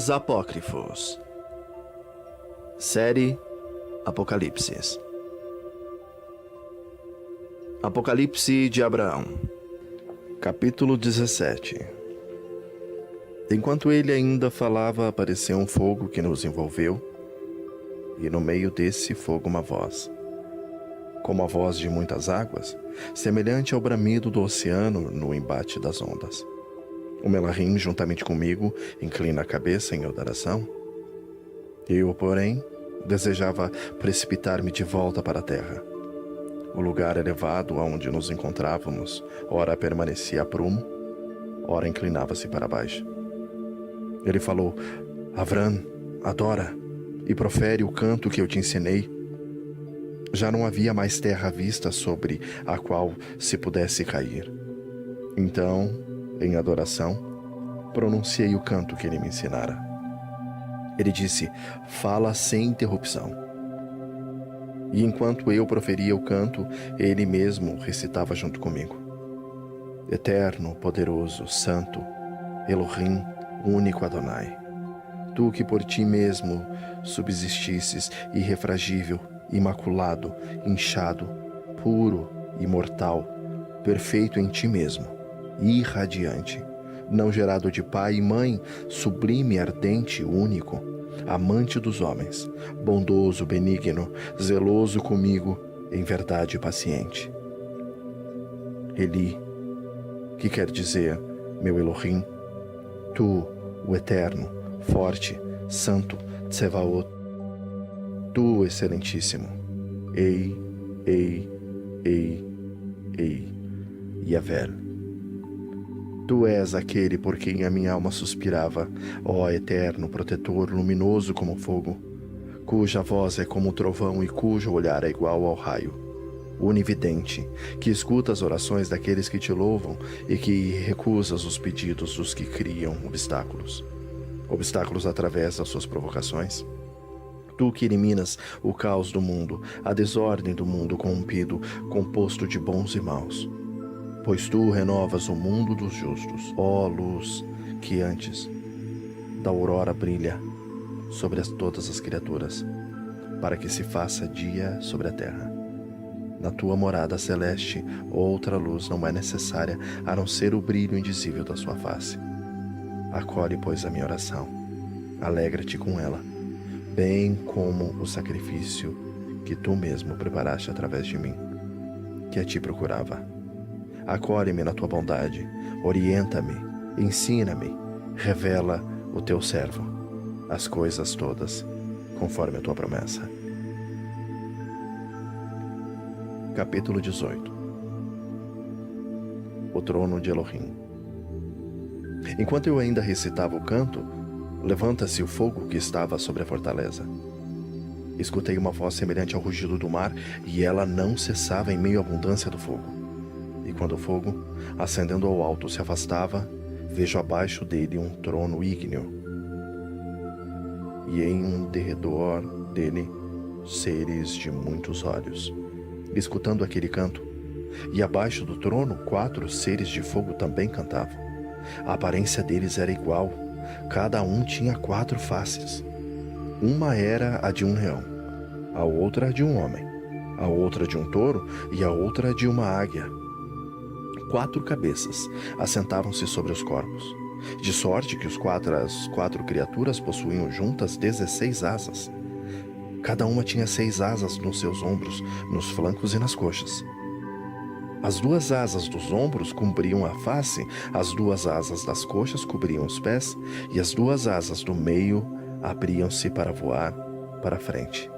Livros Apócrifos. Série Apocalipse. Apocalipse de Abraão. Capítulo 17. Enquanto ele ainda falava, apareceu um fogo que nos envolveu, e no meio desse fogo uma voz, como a voz de muitas águas, semelhante ao bramido do oceano no embate das ondas. O Melahim, juntamente comigo, inclina a cabeça em adoração. Eu, porém, desejava precipitar-me de volta para a terra. O lugar elevado aonde nos encontrávamos, ora permanecia a prumo, ora inclinava-se para baixo. Ele falou: Avram, adora, e profere o canto que eu te ensinei. Já não havia mais terra à vista sobre a qual se pudesse cair. Então, em adoração, pronunciei o canto que ele me ensinara. Ele disse: fala sem interrupção. E enquanto eu proferia o canto, ele mesmo recitava junto comigo. Eterno, poderoso, santo, Elohim, único Adonai, tu que por ti mesmo subsistisses, irrefragível, imaculado, inchado, puro, imortal, perfeito em ti mesmo, irradiante, não gerado de pai e mãe, sublime, ardente, único, amante dos homens, bondoso, benigno, zeloso comigo, em verdade paciente. Eli, que quer dizer meu Elohim, tu, o eterno, forte, santo, Tsevaot, tu, excelentíssimo, Ei, Yavé. Tu és aquele por quem a minha alma suspirava, ó eterno, protetor, luminoso como fogo, cuja voz é como o trovão e cujo olhar é igual ao raio, onividente, que escuta as orações daqueles que te louvam e que recusas os pedidos dos que criam obstáculos através das suas provocações. Tu que eliminas o caos do mundo, a desordem do mundo corrompido, composto de bons e maus. Pois tu renovas o mundo dos justos, ó luz que antes da aurora brilha sobre todas as criaturas, para que se faça dia sobre a terra. Na tua morada celeste, outra luz não é necessária, a não ser o brilho indizível da sua face. Acolhe, pois, a minha oração, alegra-te com ela, bem como o sacrifício que tu mesmo preparaste através de mim, que a ti procurava. Acolhe-me na tua bondade, orienta-me, ensina-me, revela o teu servo, as coisas todas, conforme a tua promessa. Capítulo 18. O trono de Elohim. Enquanto eu ainda recitava o canto, levanta-se o fogo que estava sobre a fortaleza. Escutei uma voz semelhante ao rugido do mar, e ela não cessava em meio à abundância do fogo. E quando o fogo, ascendendo ao alto, se afastava, vejo abaixo dele um trono ígneo, e em um derredor dele seres de muitos olhos, escutando aquele canto. E abaixo do trono 4 seres de fogo também cantavam. A aparência deles era igual, cada um tinha 4 faces. Uma era a de um leão, a outra a de um homem, a outra de um touro e a outra de uma águia. 4 cabeças assentavam-se sobre os corpos, de sorte que as quatro criaturas possuíam juntas 16 asas. Cada uma tinha 6 asas nos seus ombros, nos flancos e nas coxas. As 2 asas dos ombros cobriam a face, as 2 asas das coxas cobriam os pés, e as 2 asas do meio abriam-se para voar para frente.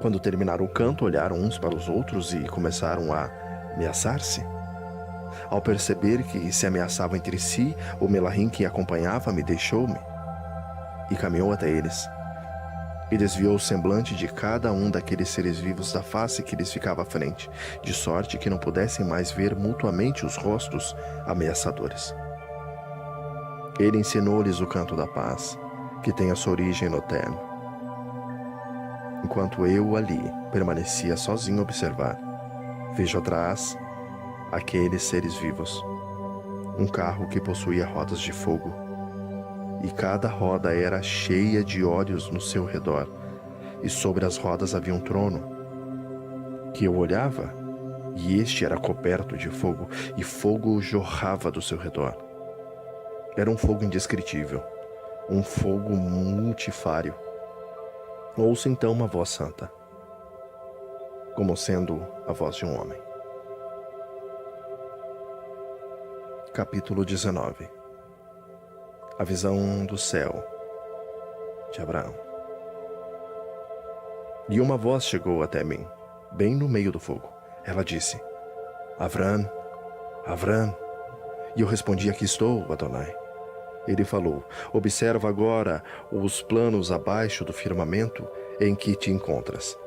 Quando terminaram o canto, olharam uns para os outros e começaram a ameaçar-se. Ao perceber que se ameaçavam entre si, o Melahim que acompanhava-me deixou-me e caminhou até eles, e desviou o semblante de cada um daqueles seres vivos da face que lhes ficava à frente, de sorte que não pudessem mais ver mutuamente os rostos ameaçadores. Ele ensinou-lhes o canto da paz, que tem a sua origem no eterno. Enquanto eu ali permanecia sozinho a observar, vejo atrás aqueles seres vivos, um carro que possuía rodas de fogo, e cada roda era cheia de olhos no seu redor, e sobre as rodas havia um trono, que eu olhava, e este era coberto de fogo, e fogo jorrava do seu redor. Era um fogo indescritível, um fogo multifário. Ouço então uma voz santa, como sendo a voz de um homem. Capítulo 19. A visão do céu de Abraão. E uma voz chegou até mim, bem no meio do fogo. Ela disse: Avram, Avram. E eu respondi: aqui estou, Adonai. Ele falou: observa agora os planos abaixo do firmamento em que te encontras.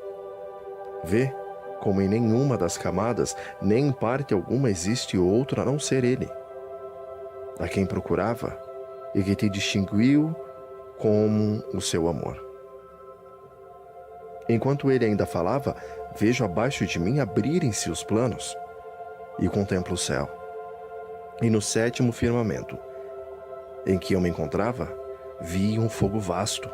Vê como em nenhuma das camadas, nem em parte alguma, existe outro a não ser ele, a quem procurava e que te distinguiu com o seu amor. Enquanto ele ainda falava, vejo abaixo de mim abrirem-se os planos e contemplo o céu. E no 7º firmamento, em que eu me encontrava, vi um fogo vasto,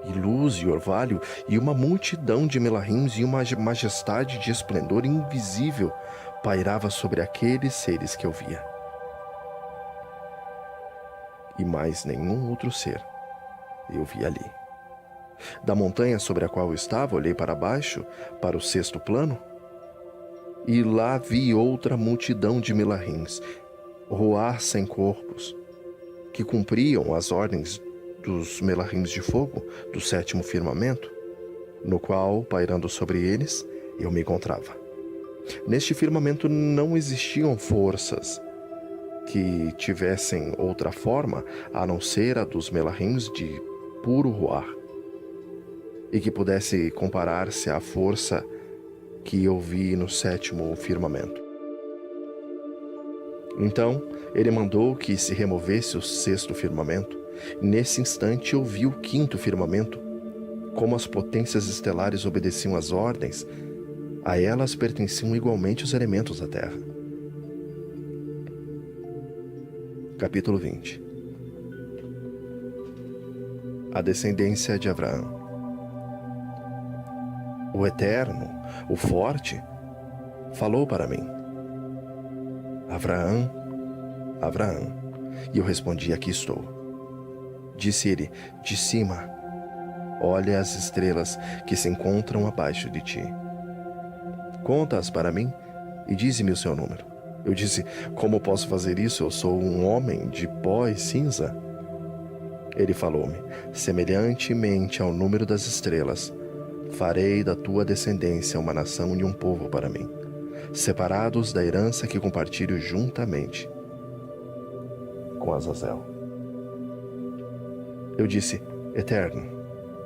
e luz e orvalho, e uma multidão de melahims e uma majestade de esplendor invisível pairava sobre aqueles seres que eu via. E mais nenhum outro ser eu vi ali. Da montanha sobre a qual eu estava, olhei para baixo, para o 6º plano, e lá vi outra multidão de melahims, roar sem corpos, que cumpriam as ordens dos melahims de fogo do 7º firmamento, no qual, pairando sobre eles, eu me encontrava. Neste firmamento não existiam forças que tivessem outra forma a não ser a dos melahims de puro roar, e que pudesse comparar-se à força que eu vi no 7º firmamento. Então ele mandou que se removesse o 6º firmamento. Nesse instante eu vi o 5º firmamento. Como as potências estelares obedeciam às ordens, a elas pertenciam igualmente os elementos da terra. Capítulo 20. A descendência de Abraão. O Eterno, o Forte, falou para mim: Abraão, Abraão. E eu respondi: aqui estou. Disse ele: de cima, olha as estrelas que se encontram abaixo de ti. Conta-as para mim e dize-me o seu número. Eu disse: como posso fazer isso? Eu sou um homem de pó e cinza. Ele falou-me: semelhantemente ao número das estrelas, farei da tua descendência uma nação e um povo para mim, separados da herança que compartilho juntamente com Azazel. Eu disse: Eterno,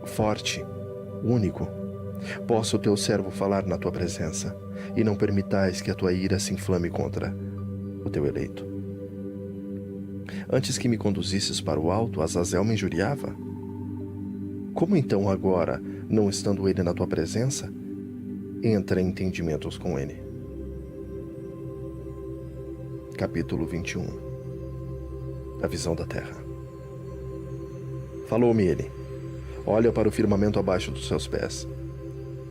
forte, único, possa o teu servo falar na tua presença, e não permitais que a tua ira se inflame contra o teu eleito. Antes que me conduzisses para o alto, Azazel me injuriava. Como então agora, não estando ele na tua presença, entra em entendimentos com ele? Capítulo 21. A visão da terra. Falou-me ele: olha para o firmamento abaixo dos seus pés.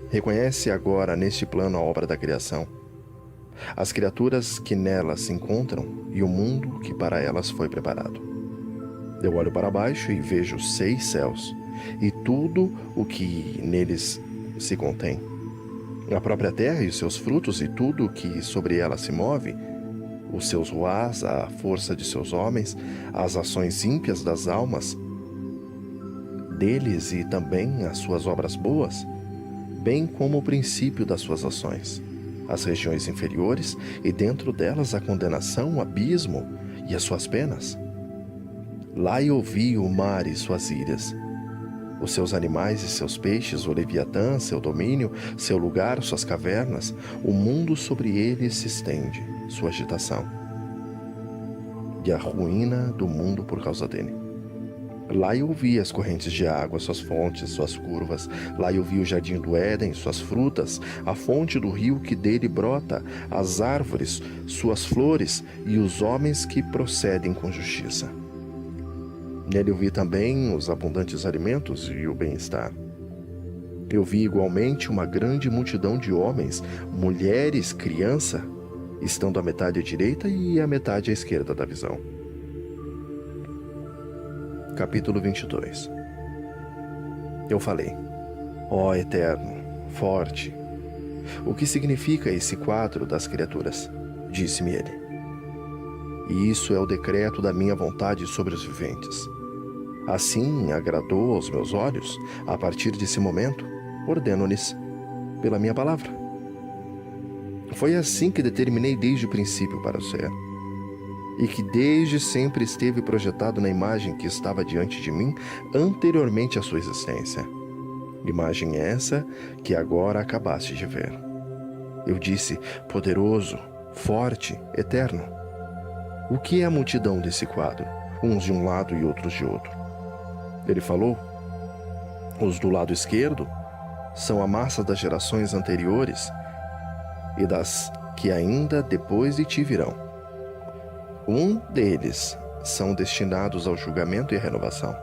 Reconhece agora neste plano a obra da criação, as criaturas que nela se encontram e o mundo que para elas foi preparado. Eu olho para baixo e vejo 6 céus, e tudo o que neles se contém, a própria terra e os seus frutos e tudo o que sobre ela se move, os seus ruás, a força de seus homens, as ações ímpias das almas deles e também as suas obras boas, bem como o princípio das suas ações, as regiões inferiores e dentro delas a condenação, o abismo e as suas penas. Lá eu vi o mar e suas ilhas, os seus animais e seus peixes, o Leviatã, seu domínio, seu lugar, suas cavernas, o mundo sobre ele se estende, sua agitação, e a ruína do mundo por causa dele. Lá eu vi as correntes de água, suas fontes, suas curvas. Lá eu vi o jardim do Éden, suas frutas, a fonte do rio que dele brota, as árvores, suas flores e os homens que procedem com justiça. Nele eu vi também os abundantes alimentos e o bem-estar. Eu vi igualmente uma grande multidão de homens, mulheres, criança, estando à metade à direita e à metade à esquerda da visão. Capítulo 22. Eu falei: ó Eterno, forte, o que significa esse quadro das criaturas? Disse-me ele. E isso é o decreto da minha vontade sobre os viventes. Assim agradou aos meus olhos, a partir desse momento, ordeno-lhes pela minha palavra. Foi assim que determinei desde o princípio para o ser, e que desde sempre esteve projetado na imagem que estava diante de mim anteriormente à sua existência. Imagem essa que agora acabaste de ver. Eu disse: poderoso, forte, eterno. O que é a multidão desse quadro, uns de um lado e outros de outro? Ele falou: os do lado esquerdo são a massa das gerações anteriores e das que ainda depois de ti virão. Um deles são destinados ao julgamento e à renovação,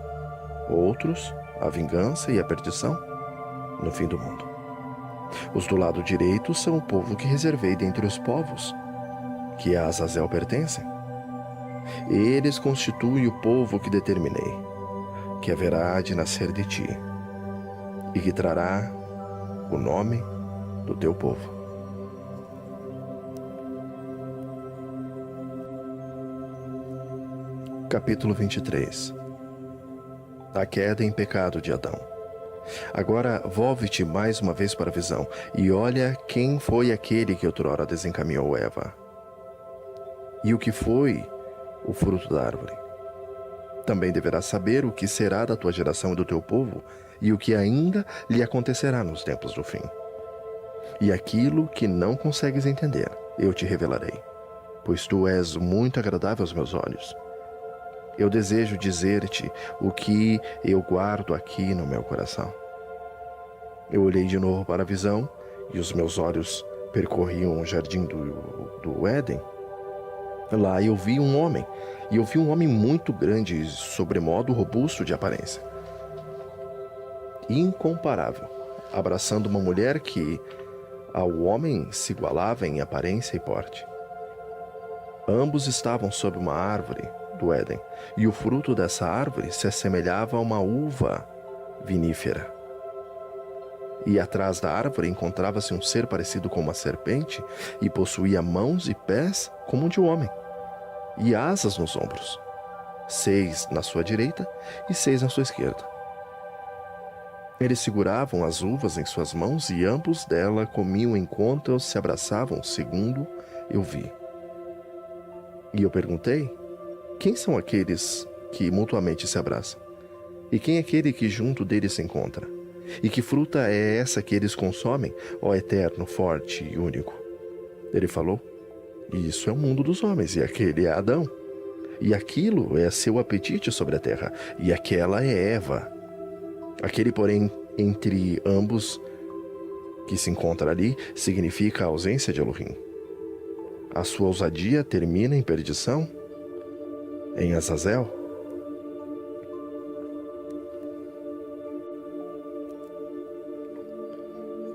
outros à vingança e à perdição no fim do mundo. Os do lado direito são o povo que reservei dentre os povos, que a Azazel pertencem. Eles constituem o povo que determinei, que haverá de nascer de ti, e que trará o nome do teu povo. Capítulo 23. A queda em pecado de Adão. Agora volve-te mais uma vez para a visão, e olha quem foi aquele que outrora desencaminhou Eva, e o que foi o fruto da árvore. Também deverás saber o que será da tua geração e do teu povo, e o que ainda lhe acontecerá nos tempos do fim. E aquilo que não consegues entender, eu te revelarei, pois tu és muito agradável aos meus olhos. Eu desejo dizer-te o que eu guardo aqui no meu coração. Eu olhei de novo para a visão, e os meus olhos percorriam o jardim do Éden. Lá eu vi um homem, e eu vi um homem muito grande e sobremodo robusto de aparência, incomparável, abraçando uma mulher que ao homem se igualava em aparência e porte. Ambos estavam sob uma árvore do Éden, e o fruto dessa árvore se assemelhava a uma uva vinífera. E atrás da árvore encontrava-se um ser parecido com uma serpente, e possuía mãos e pés como de um homem, e asas nos ombros, 6 na sua direita e 6 na sua esquerda. Eles seguravam as uvas em suas mãos, e ambos dela comiam enquanto se abraçavam, segundo eu vi. E eu perguntei: quem são aqueles que mutuamente se abraçam? E quem é aquele que junto deles se encontra? E que fruta é essa que eles consomem, ó Eterno, forte e único? Ele falou: isso é o mundo dos homens, e aquele é Adão. E aquilo é seu apetite sobre a terra, e aquela é Eva. Aquele, porém, entre ambos que se encontra ali, significa a ausência de Elohim. A sua ousadia termina em perdição, em Azazel.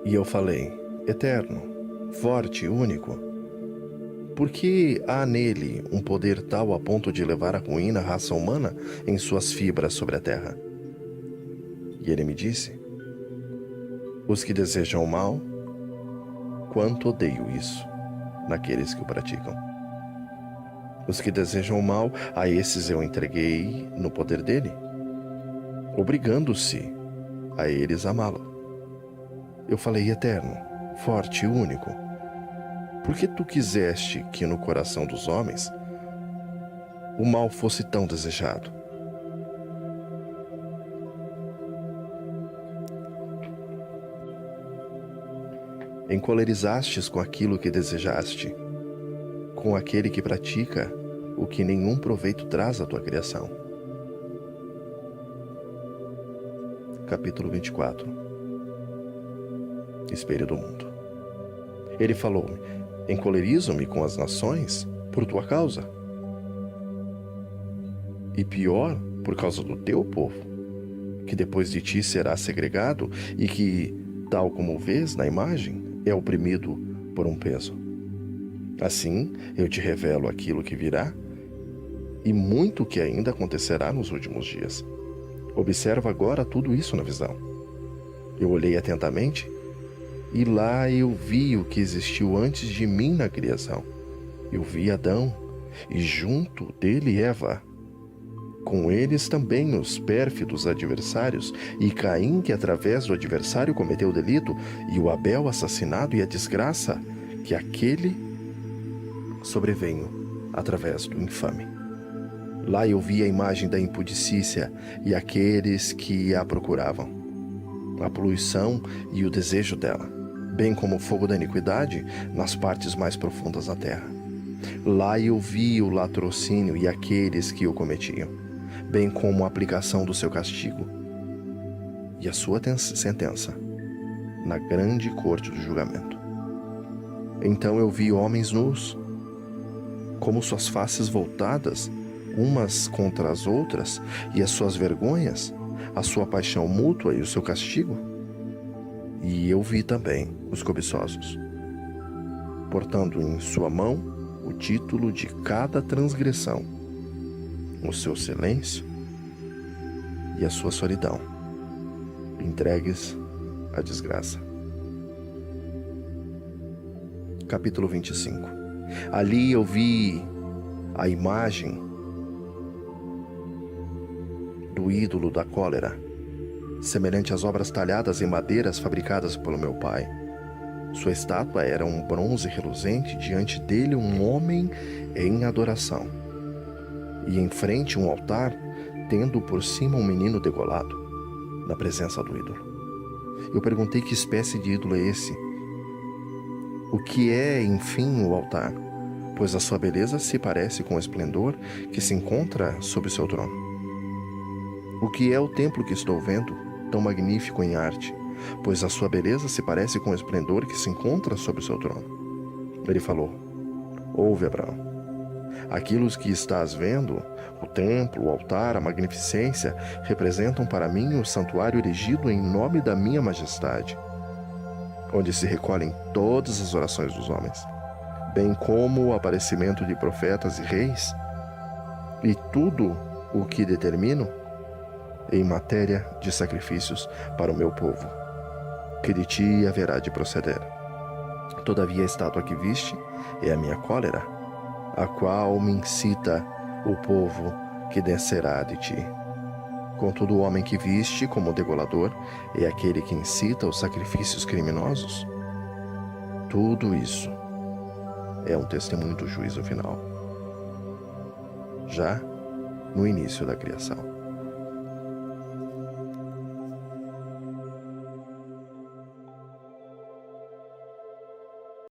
E eu falei: Eterno, forte e único, por que há nele um poder tal a ponto de levar à ruína a raça humana em suas fibras sobre a terra? E ele me disse: os que desejam o mal, quanto odeio isso naqueles que o praticam. Os que desejam o mal, a esses eu entreguei no poder dele, obrigando-se a eles a amá-lo. Eu falei: Eterno, forte e único, por que tu quiseste que no coração dos homens o mal fosse tão desejado? Encolerizastes com aquilo que desejaste, com aquele que pratica o que nenhum proveito traz à tua criação. Capítulo 24. Espelho do mundo. Ele falou-me: encolerizo-me com as nações por tua causa. E pior por causa do teu povo, que depois de ti será segregado e que, tal como vês na imagem, é oprimido por um peso. Assim, eu te revelo aquilo que virá e muito que ainda acontecerá nos últimos dias. Observa agora tudo isso na visão. Eu olhei atentamente e lá eu vi o que existiu antes de mim na criação. Eu vi Adão e junto dele Eva. Com eles também os pérfidos adversários, e Caim, que através do adversário cometeu o delito, e o Abel assassinado, e a desgraça que aquele sobreveio através do infame. Lá eu vi a imagem da impudicícia e aqueles que a procuravam, a poluição e o desejo dela, bem como o fogo da iniquidade nas partes mais profundas da terra. Lá eu vi o latrocínio e aqueles que o cometiam, bem como a aplicação do seu castigo e a sua sentença na grande corte do julgamento. Então eu vi homens nus, como suas faces voltadas umas contra as outras, e as suas vergonhas, a sua paixão mútua e o seu castigo. E eu vi também os cobiçosos, portando em sua mão o título de cada transgressão, o seu silêncio e a sua solidão, entregues à desgraça. Capítulo 25. Ali eu vi a imagem do ídolo da cólera, semelhante às obras talhadas em madeiras fabricadas pelo meu pai. Sua estátua era um bronze reluzente, diante dele um homem em adoração, e em frente um altar, tendo por cima um menino degolado, na presença do ídolo. Eu perguntei que espécie de ídolo é esse? O que é, enfim, o altar? Pois a sua beleza se parece com o esplendor que se encontra sob seu trono. O que é o templo que estou vendo, tão magnífico em arte? Pois a sua beleza se parece com o esplendor que se encontra sobre o seu trono. Ele falou: ouve, Abraão. Aquilo que estás vendo, o templo, o altar, a magnificência, representam para mim o santuário erigido em nome da minha majestade, onde se recolhem todas as orações dos homens, bem como o aparecimento de profetas e reis, e tudo o que determino em matéria de sacrifícios para o meu povo, que de ti haverá de proceder. Todavia a estátua que viste é a minha cólera, a qual me incita o povo que descerá de ti. Contudo, o homem que viste como degolador é aquele que incita os sacrifícios criminosos. Tudo isso é um testemunho do juízo final, já no início da criação.